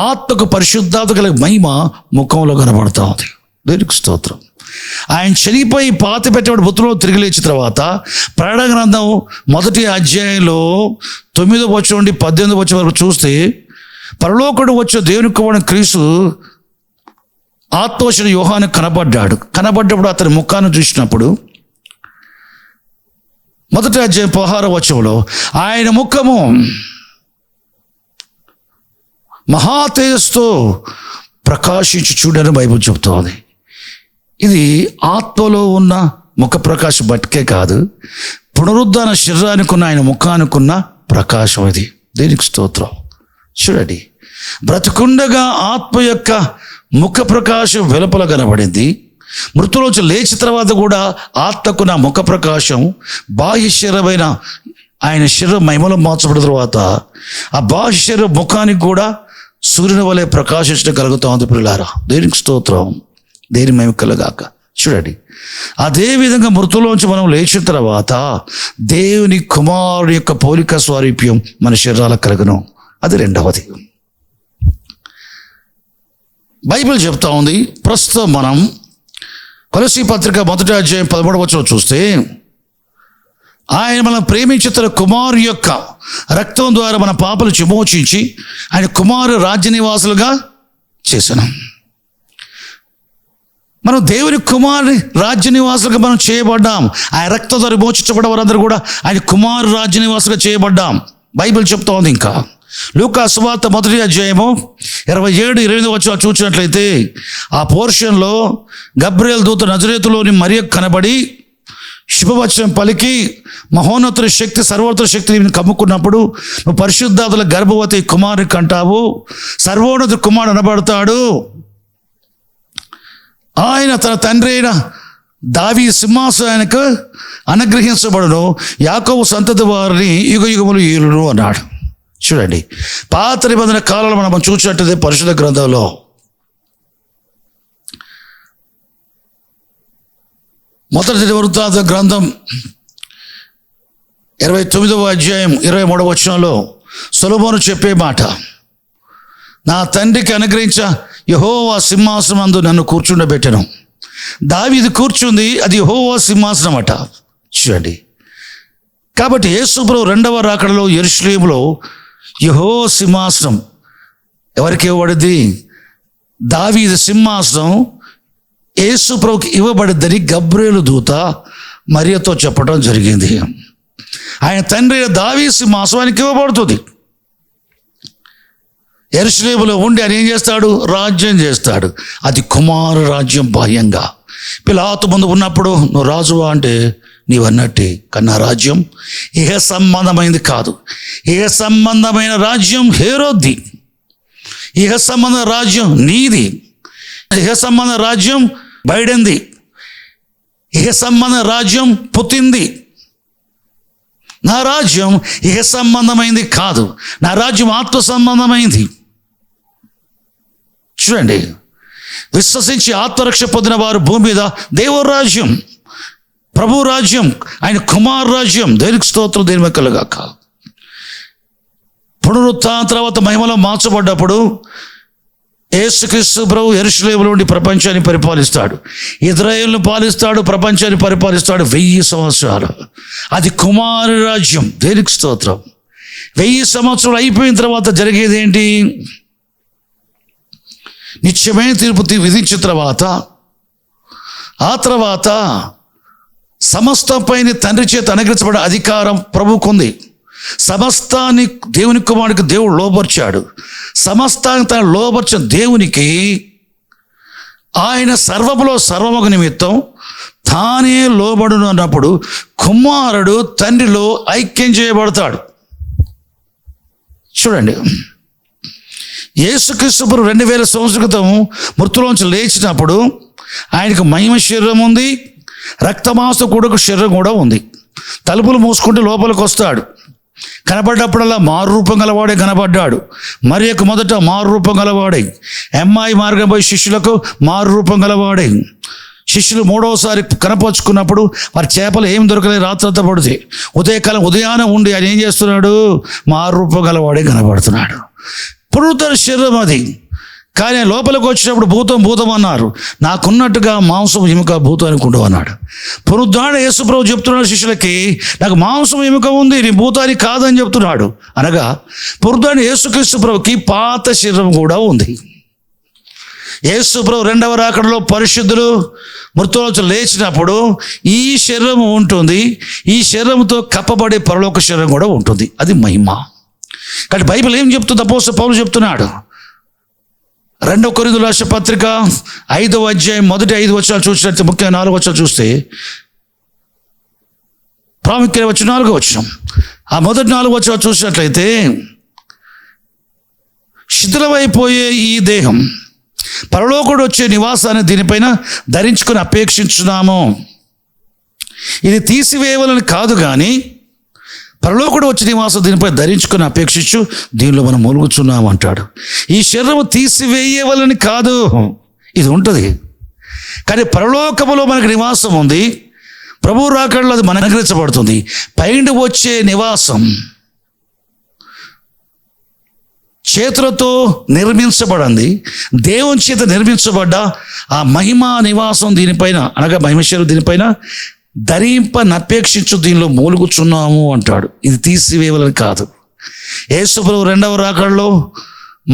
ఆత్మకు పరిశుద్ధాత్మ కలిగిన మహిమ ముఖంలో కనబడుతూ ఉంది. దేవునికి స్తోత్రం. ఆయన చనిపోయి పాతి పెట్టబడి మృతుల్లో తిరిగి లేచిన తర్వాత ప్రకటన గ్రంథం 1వ అధ్యాయంలో 9వ వచనం నుండి 18వ వచనం వరకు చూస్తే పరలోకుడు వచ్చే దేవుని కుమారుడు క్రీస్తు ఆత్మవశుడు యోహాను కనబడ్డప్పుడు అతని ముఖాన్ని చూసినప్పుడు మొదటి అధ్యాయం 16వ వచనంలో ఆయన ముఖము మహా తేజస్సుతో ప్రకాశించి చూడని బైబిల్ చెబుతోంది. ఇది ఆత్మలో ఉన్న ముఖ ప్రకాశం బట్టే కాదు, పునరుద్ధాన శరీరానికి ఉన్న ఆయన ముఖానికున్న ప్రకాశం ఇది. దేనికి స్తోత్రం. చూడండి, బ్రతికుండగా ఆత్మ యొక్క ముఖ ప్రకాశం వెలుపల కనబడింది. మృతులోంచి లేచిన తర్వాత కూడా ఆత్మకు నా ముఖ ప్రకాశం బాహ్య శరీరమైన ఆయన శరీరం మహిమలో మార్చబడిన తర్వాత ఆ బాహ్య శరీర ముఖానికి కూడా సూర్యుని వలె ప్రకాశించడం కలుగుతా ఉంది. ప్రియులారా, దేనికి స్తోత్రం, దేని మహిమ కలుగాక. చూడండి, అదేవిధంగా మృతులోంచి మనం లేచిన తర్వాత దేవుని కుమారుని యొక్క పోలిక స్వారూప్యం మన శరీరాలకు కలుగును. అది రెండవది. బైబిల్ చెప్తా ఉంది. ప్రస్తుతం మనం కొలస్సీ పత్రిక మొదటి అధ్యాయం 13వ వచనం చూస్తే, ఆయన మనం ప్రేమించి తన కుమారు యొక్క రక్తం ద్వారా మన పాపలు విమోచించి ఆయన కుమారు రాజ్య నివాసులుగా చేశాను. మనం దేవుని కుమారుని రాజ్య నివాసులుగా మనం చేయబడ్డాం. ఆయన రక్తం ద్వారా విమోచించబడ్డ వారందరూ కూడా ఆయన కుమారు రాజ్య నివాసులుగా చేయబడ్డాం. బైబిల్ చెప్తా ఉంది. ఇంకా లూకా సువార్త మొదటి అధ్యాయము 27-28 వచనాలు చూసినట్లయితే ఆ పోర్షన్లో గబ్రియల్ దూత నజరేతులోని మరియకు కనబడి శుభవచనం పలికి, మహోన్నతుని శక్తి సర్వోన్నత శక్తిని కమ్ముకున్నప్పుడు నువ్వు పరిశుద్ధాత్మల గర్భవతి కుమారుని కంటావు, సర్వోన్నత కుమారుడు అనబడతాడు, ఆయన తన తండ్రి అయిన దావీదు సింహాసనానికి అనుగ్రహించబడును, యాకోబు సంతతి వారిని యుగయుగములు ఏలును అన్నాడు. చూడండి, పాత నిబంధన కాలంలో మనం చూసినట్టు పరిశుద్ధ గ్రంథంలో మొదటి వృత్తాంత గ్రంథం 29వ అధ్యాయం 23వ వచనంలో సొలొమోను చెప్పే మాట, నా తండ్రికి అనుగ్రహించ యెహోవా సింహాసనం అందు నన్ను కూర్చుండబెట్టెను. దావీదు కూర్చుంది, అది యెహోవా సింహాసనం అట. చూడండి, కాబట్టి యేసు ప్రభువు రెండవ రాకడలో యెరూషలేములో యెహోవా సింహాసనం ఎవరికి ఇవ్వబడింది? దావీదు సింహాసనం యేసు ప్రభువుకి ఇవ్వబడిద్దని గబ్రియలు దూత మరియతో చెప్పడం జరిగింది. ఆయన తండ్రి దావీదు సింహాసనం ఆయనకి ఇవ్వబడుతుంది. యెరూషలేములో ఉండి ఆయన ఏం చేస్తాడు? రాజ్యం చేస్తాడు. అది కుమారు రాజ్యం. బాహ్యంగా పిలాతు ముందు ఉన్నప్పుడు నువ్వు రాజువా అంటే నీవన్నట్టే, కన్నా రాజ్యం ఇహ సంబంధమైనది కాదు. ఇహ సంబంధమైన రాజ్యం హేరోద్ది, ఇహ సంబంధ రాజ్యం నీది, ఇహ సంబంధ రాజ్యం బైడెన్ది, ఇహ సంబంధ రాజ్యం పుతింది. నా రాజ్యం ఇహ సంబంధమైంది కాదు, నా రాజ్యం ఆత్మ సంబంధమైంది. చూడండి, విశ్వసించి ఆత్మరక్ష పొందిన వారు భూమి మీద దేవుని రాజ్యం, ప్రభు రాజ్యం, ఆయన కుమార్ రాజ్యం. దేనికి స్తోత్రం, దేని కలుగాక. పునరుత్థానం తర్వాత మహిమలో మార్చబడ్డప్పుడు యేసుక్రీస్తు ప్రభు యెరూషలేములో ఉండి ప్రపంచాన్ని పరిపాలిస్తాడు, ఇజ్రాయేలును పాలిస్తాడు, ప్రపంచాన్ని పరిపాలిస్తాడు 1000 సంవత్సరాలు. అది కుమారు రాజ్యం. దేనికి స్తోత్రం. 1000 సంవత్సరాలు అయిపోయిన తర్వాత జరిగేది ఏంటి? నిత్యమైన తీర్పు విధించిన తర్వాత ఆ తర్వాత సమస్తంపైన తండ్రి చేత అనుగ్రహించబడే అధికారం ప్రభువుకుంది. సమస్తాన్ని దేవుని కుమారుడికి దేవుడు లోబర్చాడు. సమస్తాన్ని తను లోబర్చిన దేవునికి ఆయన సర్వములో సర్వమగు నిమిత్తం తానే లోబడును అన్నప్పుడు కుమారుడు తండ్రిలో ఐక్యం చేయబడతాడు. చూడండి, యేసుక్రీస్తు 2000 సంవత్సరాల క్రితం మృతులోంచి లేచినప్పుడు ఆయనకు మహిమ శరీరం ఉంది, రక్తమాంస కూడకు శరీరం కూడా ఉంది. తలుపులు మూసుకుంటే లోపలికి వస్తాడు. కనబడ్డప్పుడల్లా మారు రూపం గలవాడే కనబడ్డాడు. మరియకు మొదట మారు రూపం గలవాడే, ఎమ్మాయి మార్గం పోయి శిష్యులకు మారు రూపం గలవాడే. శిష్యులు 3వసారి కనపరుచుకున్నప్పుడు వారి చేపలు ఏం దొరకలేదు, రాత్రంతా పడితే ఉదయాన ఉండి ఆయన ఏం చేస్తున్నాడు? మారు రూపం గలవాడే కనబడుతున్నాడు. పునరుద్ధరణ శరీరం అది. కానీ లోపలికి వచ్చినప్పుడు భూతం భూతం అన్నారు, నాకున్నట్టుగా మాంసం ఎముక భూతానికి ఉండవు అన్నాడు. పునరుద్ధారణ యేసుప్రభు చెప్తున్నాడు శిష్యులకి, నాకు మాంసం ఎముక ఉంది, నీ భూతానికి కాదని చెప్తున్నాడు. అనగా పునరుద్ధారణ యేసుక్రీస్తు ప్రభుకి పాత శరీరం కూడా ఉంది. యేసుప్రభు రెండవ రాకడలో పరిశుద్ధులు మృతుల లేచినప్పుడు ఈ శరీరం ఉంటుంది, ఈ శరీరంతో కప్పబడే పరలోక శరీరం కూడా ఉంటుంది. అది మహిమ. కానీ బైబిల్ ఏం చెప్తుంది? అపోస్తలుడు పౌలు చెప్తున్నాడు, 2 కొరింథీయుల రాసిన పత్రిక 5వ అధ్యాయం మొదటి 5 వచనాలు చూసినట్టు, ముఖ్యంగా 4 వచనాలు చూస్తే, ప్రాముఖ్యమైన వచ్చిన 4వ వచనం, ఆ మొదటి 4 వచనాలు చూసినట్లయితే, శిథిలమైపోయే ఈ దేహం పరలోకుడు వచ్చే నివాసాన్ని దీనిపైన ధరించుకొని అపేక్షించున్నాము. ఇది తీసివేయవలని కాదు, కానీ పరలోకుడు వచ్చే నివాసం దీనిపై ధరించుకొని అపేక్షించు దీనిలో మనం మూలుగుచున్నాము అంటాడు. ఈ శరీరము తీసివేయవలని కాదు, ఇది ఉంటుంది. కానీ పరలోకములో మనకు నివాసం ఉంది. ప్రభువు రాకడలో అది మనకు అనుగ్రహించబడుతుంది. పైన వచ్చే నివాసం చేతులతో నిర్మించబడింది, దేవుని చేత నిర్మించబడ్డ ఆ మహిమా నివాసం దీనిపైన, అనగా మహిమేశ్వరు దీనిపైన ధరింపనపేక్షించు దీనిలో మూలుగుచున్నాము అంటాడు. ఇది తీసివేయవలని కాదు. యేసుప్రభు రెండవ రాకడలో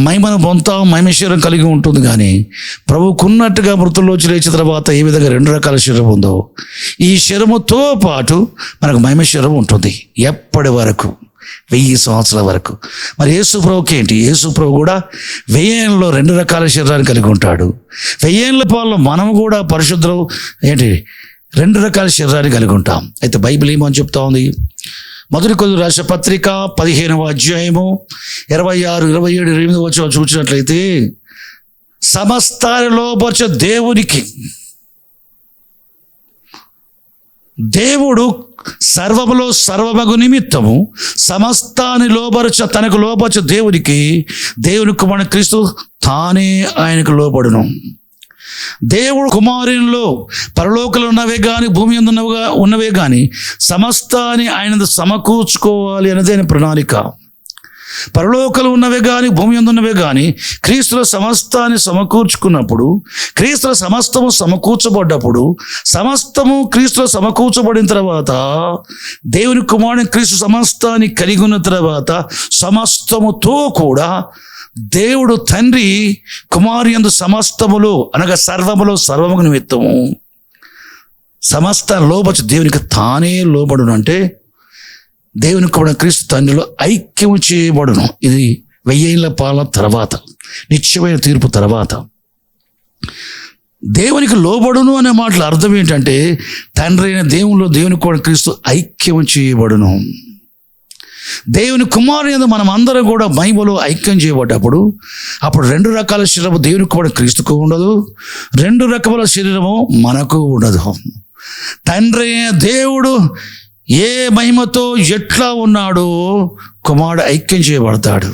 మహిమను పొందుతాం, మహిమేశ్వరం కలిగి ఉంటుంది. కానీ ప్రభువుకున్నట్టుగా మృతుల్లోంచి లేచిన తర్వాత ఏ విధంగా 2 రకాల శరీరం ఉందో, ఈ శరీరముతో పాటు మనకు మహిమేశ్వరం ఉంటుంది ఎప్పటి వరకు, 1000 సంవత్సరాల వరకు. మరి యేసుప్రభుకి ఏంటి? యేసుప్రభు కూడా 1000 ఏళ్ళలో 2 రకాల శరీరాన్ని కలిగి ఉంటాడు. 1000 ఏళ్ళ పాలన మనం కూడా పరిశుద్ధులు ఏంటి 2 రకాల శరీరాన్ని కలిగి ఉంటాం. అయితే బైబిల్ ఏమని చెప్తా ఉంది? మొదటి కొరింథీయుల రాసిన పత్రిక 15వ అధ్యాయము 26, 27, 28 వచనాలు చూసినట్లయితే, సమస్తాన్ని లోపరచ దేవునికి, దేవుడు సర్వములో సర్వమగు నిమిత్తము సమస్తాన్ని లోబరచ తనకు లోబరచ దేవునికి, దేవుని కుమారుడు క్రీస్తు తానే ఆయనకు లోబడును. దేవుడు కుమారునిలో పరలోకలు ఉన్నవే కానీ భూమి మీద ఉన్నవే కానీ సమస్తాన్ని ఆయన సమకూర్చుకోవాలి అనేది ఆయన ప్రణాళిక. పరలోకలు ఉన్నవే కానీ భూమి మీద ఉన్నవే కానీ క్రీస్తులో సమస్తాన్ని సమకూర్చుకున్నప్పుడు, క్రీస్తులో సమస్తము సమకూర్చబడ్డప్పుడు, సమస్తము క్రీస్తులో సమకూర్చబడిన తర్వాత, దేవుని కుమారుని క్రీస్తు సమస్తాన్ని కలిగి ఉన్న తర్వాత, సమస్తముతో కూడా దేవుడు తండ్రి కుమారు యందు సమస్తములో, అనగా సర్వములో సర్వము నిమిత్తము సమస్త లోబచ్చు దేవునికి తానే లోబడును. అంటే దేవుని కుమారుడు క్రీస్తు తండ్రిలో ఐక్యము చేయబడును. ఇది 1000 ఏళ్ల పాలన తర్వాత, నిత్యమైన తీర్పు తర్వాత. దేవునికి లోబడును అనే మాటల అర్థం ఏంటంటే, తండ్రి అయిన దేవునిలో దేవుని కుమారుడు క్రీస్తు ఐక్యము చేయబడును. దేవుని కుమారుని మనం అందరం కూడా మహిమలో ఐక్యం చేయబడ్డప్పుడు, అప్పుడు 2 రకాల శరీరము దేవుని కుమారుడు క్రీస్తుకు ఉండదు, 2 రకముల శరీరము మనకు ఉండదు. తండ్రి దేవుడు ఏ మహిమతో ఎట్లా ఉన్నాడో కుమారుడు ఐక్యం చేయబడతాడు.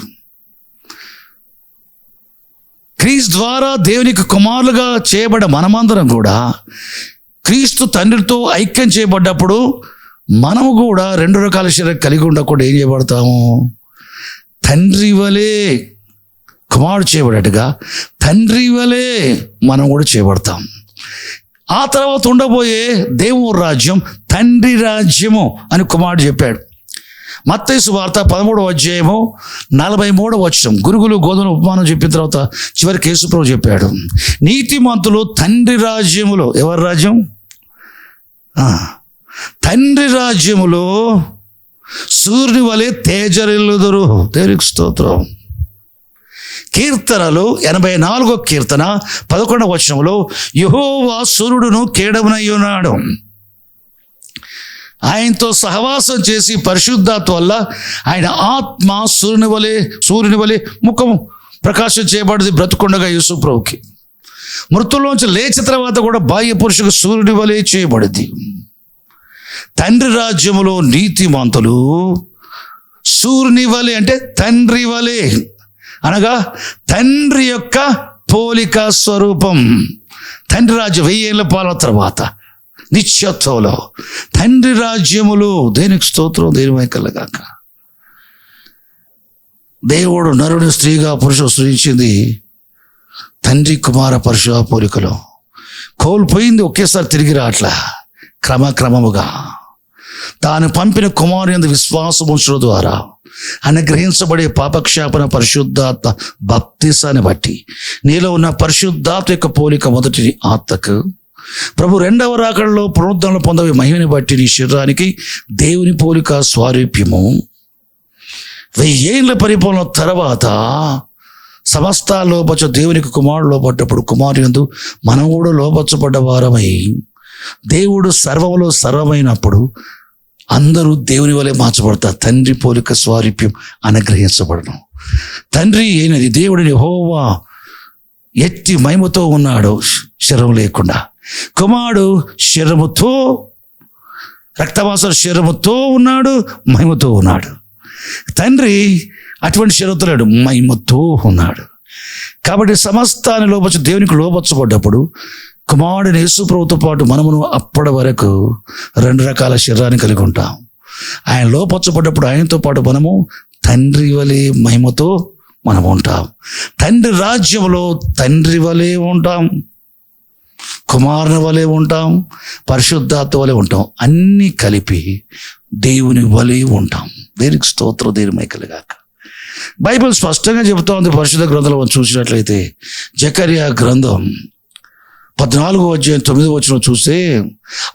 క్రీస్తు ద్వారా దేవునికి కుమారులుగా చేయబడ్డ మనమందరం కూడా క్రీస్తు తండ్రితో ఐక్యం చేయబడ్డప్పుడు మనము కూడా 2 రకాల శరీరం కలిగి ఉండకుండా ఏం చేయబడతాము? తండ్రి వలే కుమారుడు చేయబడేట్టుగా తండ్రి వలే మనం కూడా చేయబడతాం. ఆ తర్వాత ఉండబోయే దేవుని రాజ్యం తండ్రి రాజ్యము అని కుమారుడు చెప్పాడు. మత్తయి సువార్త 13వ అధ్యాయము 43వ వచనం, గురుగులు గోధుమల ఉపమానం చెప్పిన తర్వాత చివరికి యేసుప్రభు చెప్పాడు, నీతిమంతులు తండ్రి రాజ్యములో, ఎవరి రాజ్యం? తండ్రి రాజ్యములో సూర్యుని వలె తేజరిల్లుదురు. దేవునికి స్తోత్రం. కీర్తనలు 84వ కీర్తన 11వ వచనంలో, యెహోవా సూర్యుడును కేడమునై ఉన్నాడు, ఆయనతో సహవాసం చేసి పరిశుద్ధాత్మ వల్ల ఆయన ఆత్మ సూర్యుని వలె ముఖము ప్రకాశం చేయబడింది బ్రతుకుండగా యేసుప్రభుకి. మృతుల్లోంచి లేచిన తర్వాత కూడా బాహ్య పురుషుకు సూర్యుని వలె చేయబడింది. తండ్రి రాజ్యములో నీతిమంతులు సూర్యుని వలె, అంటే తండ్రి వలె, అనగా తండ్రి యొక్క పోలిక స్వరూపం. తండ్రి రాజ్యం 1000 ఏళ్ల పాలన తర్వాత నిత్యత్వంలో తండ్రి రాజ్యములు. దేనికి స్తోత్రం, దేని కలగాక. దేవుడు నరుని స్త్రీగా పురుషుడు సృజించింది తండ్రి కుమార పరిశుద్ధ పోలికలో కోల్పోయింది ఒకేసారి తిరిగి రాట్లా, క్రమక్రమముగా తాను పంపిన కుమారుని యందు విశ్వాసం ఉంచడం ద్వారా అనుగ్రహించబడే పాపక్షాపన పరిశుద్ధాత్మ బాప్తిసాన్ని బట్టి నీలో ఉన్న పరిశుద్ధాత్మ యొక్క పోలిక మొదటి ఆత్మకు, ప్రభు రెండవ రాకడలో పునరుద్ధరణలు పొందవే మహిమని బట్టి నీ శరీరానికి దేవుని పోలిక స్వారూప్యము, 1000 ఏళ్ల పరిపాలన తర్వాత సమస్త లోపచ్చ దేవునికి కుమారుడు లోపడ్డప్పుడు కుమారు యందు మనం కూడా లోపచ్చబడ్డ వారమై దేవుడు సర్వములో సర్వమైనప్పుడు అందరూ దేవుని వలె మార్చబడతారు. తండ్రి పోలిక స్వారూప్యం అనుగ్రహించబడను. తండ్రి అయినది దేవుడిని యెహోవా ఎట్టి మహిమతో ఉన్నాడు శరీరం లేకుండా, కుమారుడు శరీరముతో రక్తమాంస శరీరముతో ఉన్నాడు, మహిమతో ఉన్నాడు. తండ్రి అటువంటి శరీరంతో లేడు, మహిమతో ఉన్నాడు. కాబట్టి సమస్తాన్ని లోపచ్చు దేవునికి లోపరచబడ్డప్పుడు కుమారుడిని యేసు ప్రభువుతో పాటు మనమును అప్పటి వరకు 2 రకాల శరీరాన్ని కలిగి ఉంటాం. ఆయన లోపరచబడ్డప్పుడు ఆయనతో పాటు మనము తండ్రి వలె మహిమతో మనం ఉంటాం. తండ్రి రాజ్యంలో తండ్రి వలె ఉంటాం, కుమారుని వలె ఉంటాం, పరిశుద్ధాత్మ వలె ఉంటాం, అన్నీ కలిపి దేవుని వలె ఉంటాం. దేనికి స్తోత్రం, దేవుని మైకలుగాక. బైబిల్ స్పష్టంగా చెబుతా ఉంది. పరిశుద్ధ గ్రంథంలో చూసినట్లయితే జకర్యా గ్రంథం 14వ అధ్యాయం 9వ వచనం చూస్తే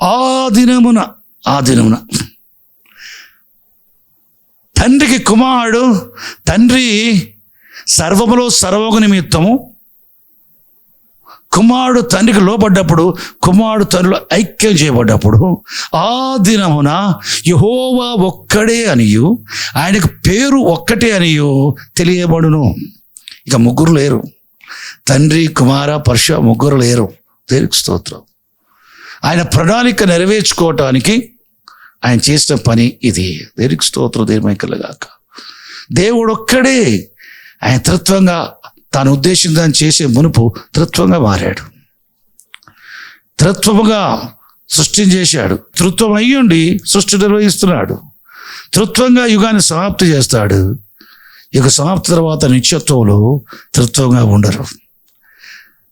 ఆ దినమున తండ్రికి కుమారుడు, తండ్రి సర్వములో సర్వము నిమిత్తము కుమారుడు తండ్రికి లోపడ్డప్పుడు, కుమారుడు తండ్రిలో ఐక్యం చేయబడ్డప్పుడు ఆ దినమున యెహోవా ఒక్కడే అనియు ఆయనకు పేరు ఒక్కటే అనియు తెలియబడును. ఇక ముగ్గురు లేరు, తండ్రి కుమార పరిశుద్ధ ముగ్గురు లేరు. దేవునికి స్తోత్రం. ఆయన ప్రణాళిక నెరవేర్చుకోవటానికి ఆయన చేసిన పని ఇది. దేవునికి స్తోత్రం, దేవుని కలగాక. దేవుడు ఒక్కడే ఆయన త్రిత్వంగా తాను ఉద్దేశించి దాన్ని చేసే మునుపు త్రిత్వంగా మారాడు, త్రిత్వముగా సృష్టిని చేశాడు, త్రిత్వం అయ్యుండి సృష్టి నిర్వహిస్తున్నాడు, త్రిత్వంగా యుగాన్ని సమాప్తి చేస్తాడు. యుగ సమాప్తి తర్వాత నిత్యత్వంలో త్రిత్వంగా ఉండరు.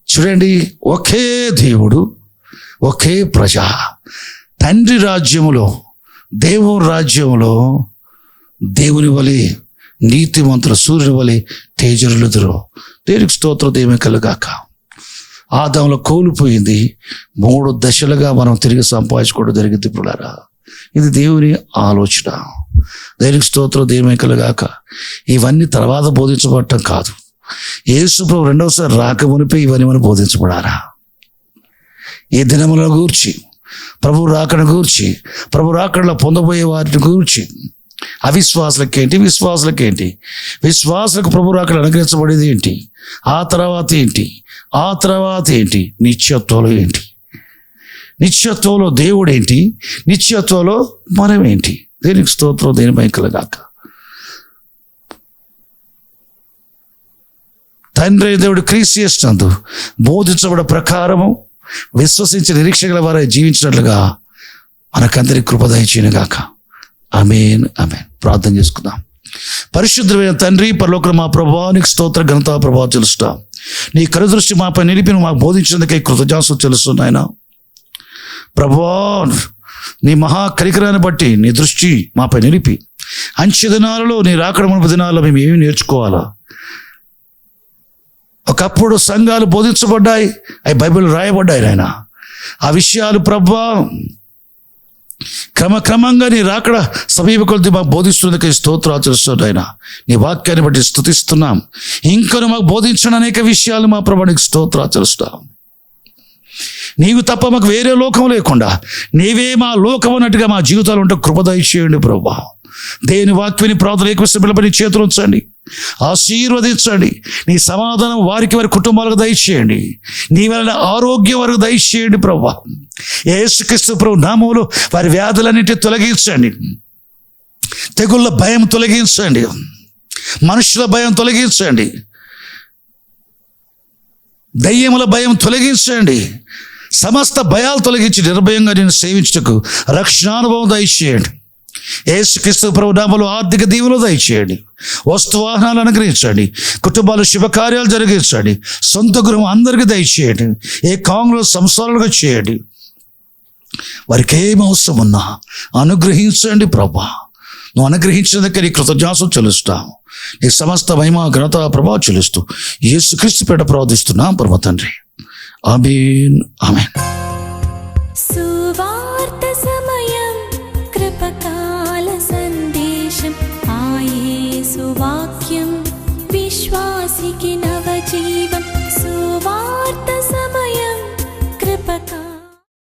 చూడండి, ఒకే దేవుడు, ఒకే ప్రజ. తండ్రి రాజ్యములో, దేవుని రాజ్యములో దేవుని వలె నీతిమంతులు సూర్యుని వలె తేజరులుదురు. దేవునికి స్తోత్రం, దేవుని కలుగాక. ఆదాములో కోల్పోయింది 3 దశలుగా మనం తిరిగి సంపాదించుకోవడం జరిగింది. పిల్లరా, ఇది దేవుని ఆలోచన. దేవునికి స్తోత్రం, దేవుని కలుగాక. ఇవన్నీ తర్వాత బోధించబడటం కాదు. యేసు ప్రభు రెండవసారి రాక మునిపే ఇవన్నీ మనం బోధించబడాలా. ఈ దినముల గూర్చి, ప్రభు రాకడ గూర్చి, ప్రభు రాకడలో పొందబోయే వాటిని గూర్చి, అవిశ్వాసులకేంటి, విశ్వాసులకేంటి, విశ్వాసులకు ప్రభు రాకడ అనుగ్రహించబడేది ఏంటి, ఆ తర్వాత ఏంటి, ఆ తర్వాత ఏంటి, నిత్యత్వంలో ఏంటి, నిత్యత్వంలో దేవుడు ఏంటి, నిత్యత్వంలో మనం ఏంటి. దేనికి స్తోత్రం, దేని మైకలుగాక. తండ్రి దేవుడు క్రీస్తు యేసునందు బోధించబడే ప్రకారము విశ్వసించి నిరీక్షగల వారే జీవించినట్లుగా మనకందరికి కృప దయచేయునుగాక. ఆమేన్, ఆమేన్. ప్రార్థన చేసుకుందాం. పరిశుద్ధమైన తండ్రి, పరలోకమున మా ప్రభువా, నీకు స్తోత్ర ఘనత ప్రభావం తెలుస్తాం. నీ కరుదృష్టి మాపై నిలిపి మాకు బోధించినందుకై కృతజ్ఞతలు తెలుస్తున్నాయన. ప్రభువా, నీ మహా కరికరాన్ని బట్టి నీ దృష్టి మాపై నిలిపి అంచె దినాలలో, నీ రాకడ మునుపు దినాలలో మేము ఏమి నేర్చుకోవాలా. ఒకప్పుడు సంఘాలు బోధించబడ్డాయి, అవి బైబిల్ రాయబడ్డాయి నాయన. ఆ విషయాలు ప్రభువా క్రమక్రమంగా నీ రాకడ సమీప కొద్ది మాకు బోధిస్తున్నందుకు స్తోత్రాలు తెలుస్తున్నాయి ఆయన. నీ వాక్యాన్ని బట్టి స్తుతిస్తున్నాం. ఇంకొన మాకు బోధించిన అనేక విషయాలు మా ప్రభు నీకు స్తోత్రాలు తెలుస్తాం. నీవు తప్ప మాకు వేరే లోకం లేకుండా నీవే మా లోకం అన్నట్టుగా మా జీవితాలు ఉంటే కృప దయచేయండి ప్రభువా. దేవుని వాక్యాన్ని ప్రార్థన ఏకవిస్తపై చేతులు ఉంచండి, ఆశీర్వదించండి. నీ సమాధానం వారికి, వారి కుటుంబాలకు దయచేయండి. నీ వలన ఆరోగ్యం వరకు దయచేయండి ప్రభువా. యేసుక్రీస్తు ప్రభు నామములో వారి వ్యాధులన్నింటినీ తొలగించండి. తెగుళ్ళ భయం తొలగించండి, మనుషుల భయం తొలగించండి, దయ్యముల భయం తొలగించండి. సమస్త భయాలు తొలగించి నిర్భయంగా నేను సేవించుటకు రక్షణానుభవం దయచేయండి. యేసుక్రీస్తు ప్రభు నామములో ఆర్థిక దీవెనలు దయచేయండి, వస్తు వాహనాలు అనుగ్రహించండి, కుటుంబాలు శుభకార్యాలు జరిగించండి, సొంత గృహం అందరికీ దయచేయండి, ఏ కాంగ్లో సంసారాలుగా చేయండి. వారికి ఏం అవసరం ఉన్నా అనుగ్రహించండి ప్రభా. నువ్వు అనుగ్రహించినందుకే నీ కృతజ్ఞాసం చెల్లిస్తాము. నీ సమస్త మహిమ ఘనత ప్రభావం చెల్లిస్తూ యేసుక్రీస్తు పేట ప్రార్థిస్తున్నాం పరమ తండ్రి. ఆమేన్, ఆమేన్. సువార్త సమయం, కృపకాల సందేశం, ఆ యేసు వాక్యం విశ్వాసికి నవజీవం. సువార్త